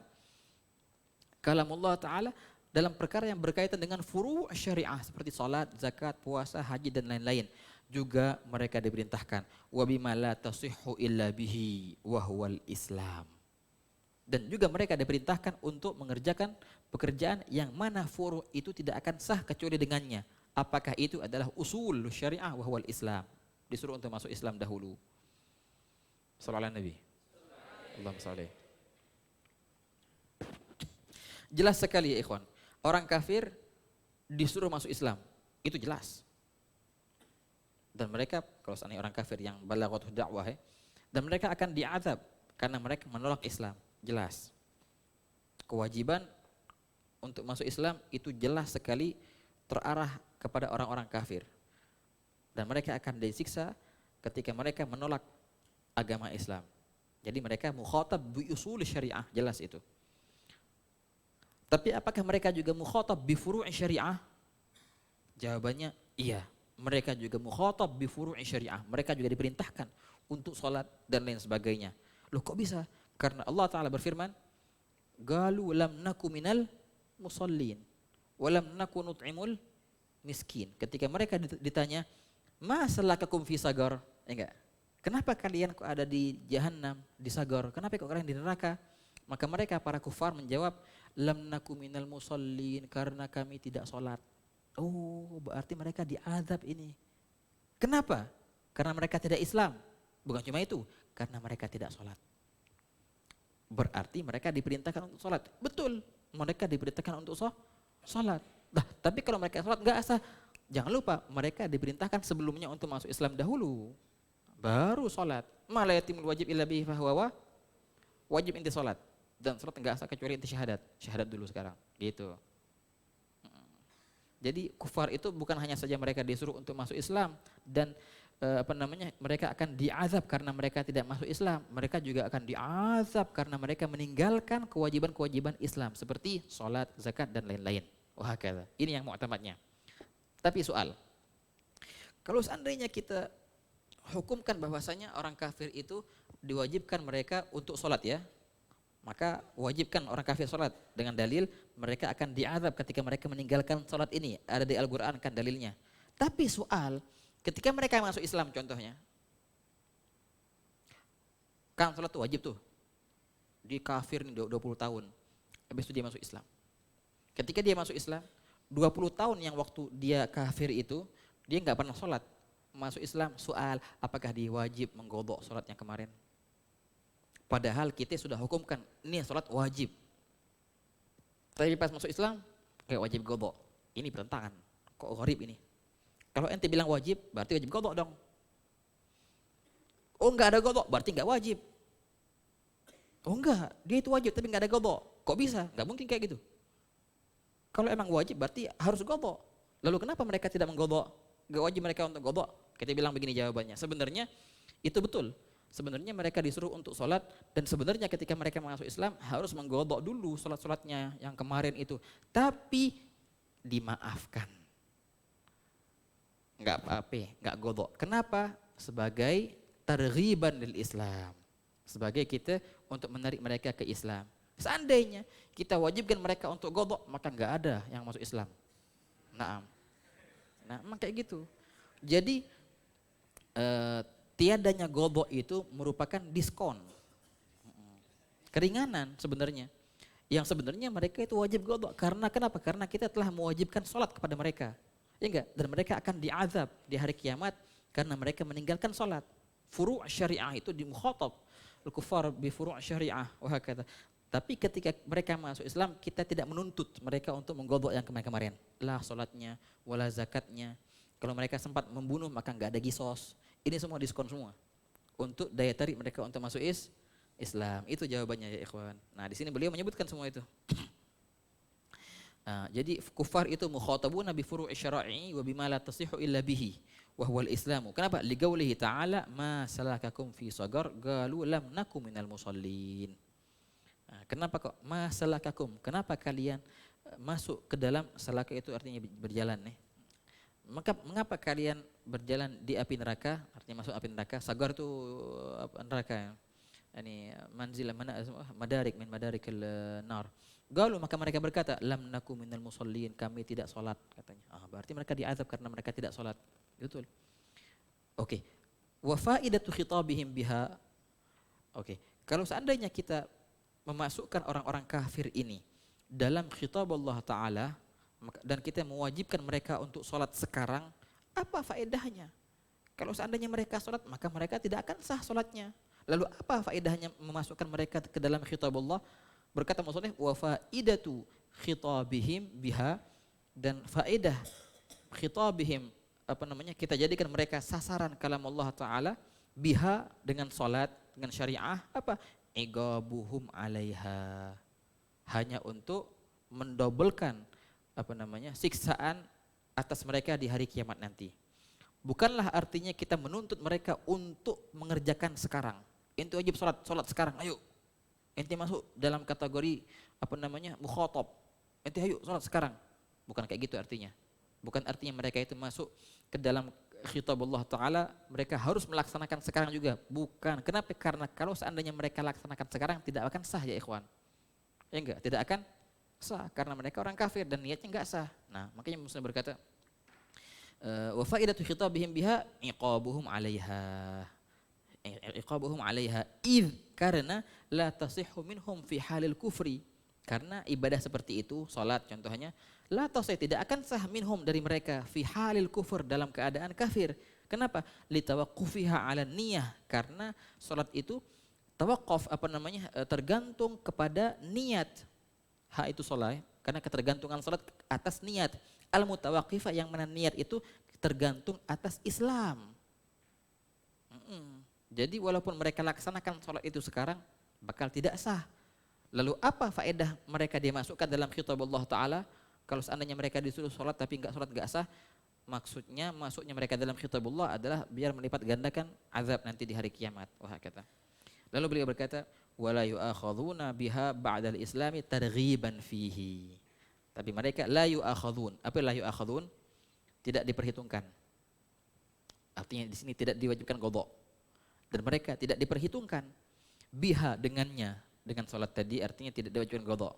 kalamullah Ta'ala dalam perkara yang berkaitan dengan furu' syariah seperti salat, zakat, puasa, haji dan lain-lain. Juga mereka diperintahkan wa bima la tasihhu illa bihi wa huwal Islam. Dan juga mereka diperintahkan untuk mengerjakan pekerjaan yang mana furu' itu tidak akan sah kecuali dengannya. Apakah itu adalah usul syariah wa huwal Islam. Disuruh untuk masuk Islam dahulu. Sallallahu alaihi Nabi. Allahumma shalli. Jelas sekali ya ikhwan, orang kafir disuruh masuk Islam, itu jelas. Dan mereka, kalau seandainya orang kafir yang balaghatul da'wah dan mereka akan diazab karena mereka menolak Islam, jelas. Kewajiban untuk masuk Islam itu jelas sekali terarah kepada orang-orang kafir. Dan mereka akan disiksa ketika mereka menolak agama Islam. Jadi mereka mukhatab bi usul syariah, jelas itu. Tapi apakah mereka juga mukhatab bi furu' syariah? Jawabannya iya. Mereka juga mukhatab bi furu' syariah. Mereka juga diperintahkan untuk sholat dan lain sebagainya. Loh kok bisa? Karena Allah Ta'ala berfirman, Galu lam naku minal musallin walam naku nut'imul miskin. Ketika mereka ditanya, ma salakakum fi sagar? Enggak. Kenapa kalian kok ada di jahanam, di sagar? Kenapa kok kalian di neraka? Maka mereka para kufar menjawab, lam naku minal musallin, karena kami tidak sholat. Oh, berarti mereka diazab ini. Kenapa? Karena mereka tidak Islam. Bukan cuma itu, karena mereka tidak sholat. Berarti mereka diperintahkan untuk sholat. Betul, mereka diperintahkan untuk sholat. Nah, tapi kalau mereka sholat nggak asah. Jangan lupa, mereka diperintahkan sebelumnya untuk masuk Islam dahulu. Baru sholat. Ma la yatimul wajib illa bihi fahuwa wajib inti sholat. Dan sholat nggak asah kecuali inti syahadat. Syahadat dulu sekarang. Gitu. Jadi kufar itu bukan hanya saja mereka disuruh untuk masuk Islam dan mereka akan diazab karena mereka tidak masuk Islam. Mereka juga akan diazab karena mereka meninggalkan kewajiban-kewajiban Islam seperti sholat, zakat dan lain-lain. Wah, kata. Ini yang mu'tamadnya. Tapi soal, kalau seandainya kita hukumkan bahwasanya orang kafir itu diwajibkan mereka untuk sholat ya, maka wajibkan orang kafir sholat dengan dalil mereka akan diazab ketika mereka meninggalkan sholat ini. Ada di Al-Quran kan dalilnya. Tapi soal, ketika mereka masuk Islam contohnya, kan sholat itu wajib tuh. Dia kafir nih 20 tahun, habis itu dia masuk Islam. Ketika dia masuk Islam, 20 tahun yang waktu dia kafir itu, dia nggak pernah sholat. Masuk Islam, soal apakah dia wajib menggodok sholat yang kemarin? Padahal kita sudah hukumkan, ini sholat wajib. Tapi pas masuk Islam, kayak wajib godok. Ini pertentangan. Kok gharib ini? Kalau ente bilang wajib, berarti wajib qadha dong. Oh enggak ada qadha, berarti enggak wajib. Oh enggak, dia itu wajib tapi enggak ada qadha. Kok bisa? Enggak mungkin kayak gitu. Kalau emang wajib berarti harus qadha. Lalu kenapa mereka tidak mengqadha? Enggak wajib mereka untuk qadha. Kita bilang begini jawabannya. Sebenarnya itu betul. Sebenarnya mereka disuruh untuk sholat dan sebenarnya ketika mereka masuk Islam harus mengqadha dulu sholat-sholatnya yang kemarin itu. Tapi dimaafkan. Enggak apa-apa, enggak qadha. Kenapa? Sebagai targhiban lil Islam. Sebagai kita untuk menarik mereka ke Islam. Seandainya kita wajibkan mereka untuk qadha, maka enggak ada yang masuk Islam. Naam. Nah, memang kayak gitu. Jadi tiadanya qadha itu merupakan diskon. Keringanan sebenarnya. Yang sebenarnya mereka itu wajib qadha. Karena kenapa? Karena kita telah mewajibkan sholat kepada mereka. Ya enggak? Dan mereka akan diazab di hari kiamat karena mereka meninggalkan sholat. Furu' syariah itu di mukhatab. Al-kuffar bi furu' syariah. Wah kata. Tapi ketika mereka masuk Islam, kita tidak menuntut mereka untuk mengqadha yang kemarin-kemarin. Lah sholatnya, wala zakatnya. Kalau mereka sempat membunuh maka enggak ada qisas. Ini semua diskon semua. Untuk daya tarik mereka untuk masuk Islam. Itu jawabannya ya ikhwan. Nah, di sini beliau menyebutkan semua itu. Nah, jadi kufar itu mukhatabuna bi furu'i syara'i wa bima la tasihhu illa bihi wa huwa al-islamu. Kenapa? Liqaulihi ta'ala ma salakakum fi sagar qalu lam nakum minal musallin. Nah, kenapa kok ma salakakum? Kenapa kalian masuk ke dalam salaka itu artinya berjalan nih. Mengapa kalian berjalan di api neraka? Artinya masuk api neraka. Sagar itu neraka. Ini manzil madarik min madarikil nar. Galu maka mereka berkata lam nakum minal musallin, kami tidak salat katanya. Berarti mereka diazab karena mereka tidak salat. Betul. Oke. Wa faidatu khitabihim biha. Oke. Kalau seandainya kita memasukkan orang-orang kafir ini dalam khitab Allah Ta'ala dan kita mewajibkan mereka untuk sholat sekarang, apa faedahnya? Kalau seandainya mereka sholat, maka mereka tidak akan sah sholatnya. Lalu apa faedahnya memasukkan mereka ke dalam khitab Allah? Berkata maksudnya, wa faidatu khitabihim biha, dan faedah khitabihim, kita jadikan mereka sasaran kalam Allah Ta'ala, biha dengan sholat, dengan syariah, apa? Igabuhum alaiha, hanya untuk mendobelkan siksaan atas mereka di hari kiamat nanti. Bukanlah artinya kita menuntut mereka untuk mengerjakan sekarang. Ente wajib sholat sekarang, ayo. Ente masuk dalam kategori mukhatab. Ente ayo sholat sekarang. Bukan kayak gitu artinya. Bukan artinya mereka itu masuk ke dalam khitab Allah Ta'ala, mereka harus melaksanakan sekarang juga. Bukan. Kenapa? Karena kalau seandainya mereka laksanakan sekarang tidak akan sah ya ikhwan. Ya enggak? Tidak akan sah karena mereka orang kafir dan niatnya enggak sah. Nah, makanya Muslim berkata wa faidatu khitabihim biha iqabuhum 'alaiha. Iqabuhum 'alaiha karena la tasihhu minhum fi halil kufri. Karena ibadah seperti itu, salat contohnya, la tasih, tidak akan sah minhum dari mereka fi halil kufur, dalam keadaan kafir. Kenapa? Li tawaqqufiha 'ala niyah, karena salat itu tawaquf tergantung kepada niat. Ha itu salat, karena ketergantungan salat atas niat. Al mutawaqqifah, yang mana niat itu tergantung atas Islam. Jadi walaupun mereka laksanakan salat itu sekarang bakal tidak sah. Lalu apa faedah mereka dimasukkan dalam khitab Allah Ta'ala? Kalau seandainya mereka disuruh sholat tapi enggak sholat enggak sah, maksudnya masuknya mereka dalam khitab Allah adalah biar melipat gandakan azab nanti di hari kiamat. Wah kata. Lalu beliau berkata, wala yu'akhadhuna biha ba'dal islami targhiban fihi. Tapi mereka la yu'akhadhun. Apa la yu'akhadhun? Tidak diperhitungkan. Artinya di sini tidak diwajibkan qadha. Dan mereka tidak diperhitungkan biha dengannya. Dengan sholat tadi artinya tidak diwajibkan qadha.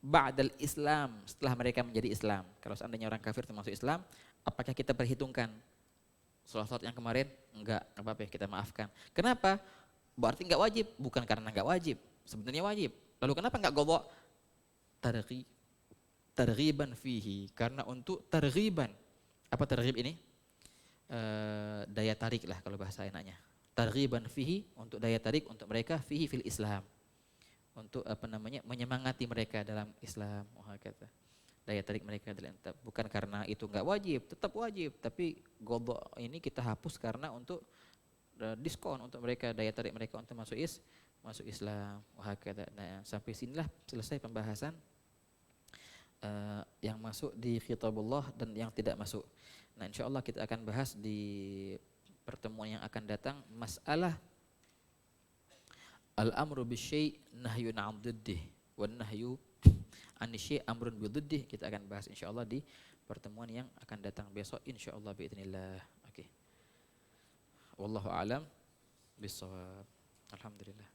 Ba'dal Islam, setelah mereka menjadi Islam. Kalau seandainya orang kafir termasuk Islam, apakah kita perhitungkan sholat yang kemarin? Enggak apa-apa, kita maafkan. Kenapa? Berarti enggak wajib, bukan karena enggak wajib. Sebenarnya wajib. Lalu kenapa enggak qadha? Targhiban fihi, karena untuk targhiban. Apa targhib ini? Daya tarik lah kalau bahasa enaknya. Targhiban fihi, untuk daya tarik untuk mereka fihi fil Islam. Untuk menyemangati mereka dalam Islam. daya tarik mereka bukan karena itu nggak wajib, tetap wajib, tapi qadha ini kita hapus karena untuk diskon untuk mereka, daya tarik mereka untuk masuk Islam. Nah, sampai sinilah selesai pembahasan yang masuk di khitabullah dan yang tidak masuk. Nah, insyaallah kita akan bahas di pertemuan yang akan datang masalah al-amru bisyai' nahyun 'an diddih wan nahyu 'an syai' amrun bi diddih. Kita akan bahas insyaallah di pertemuan yang akan datang besok insyaallah باذنillah. Oke. Wallahu a'lam bissawab. Alhamdulillah.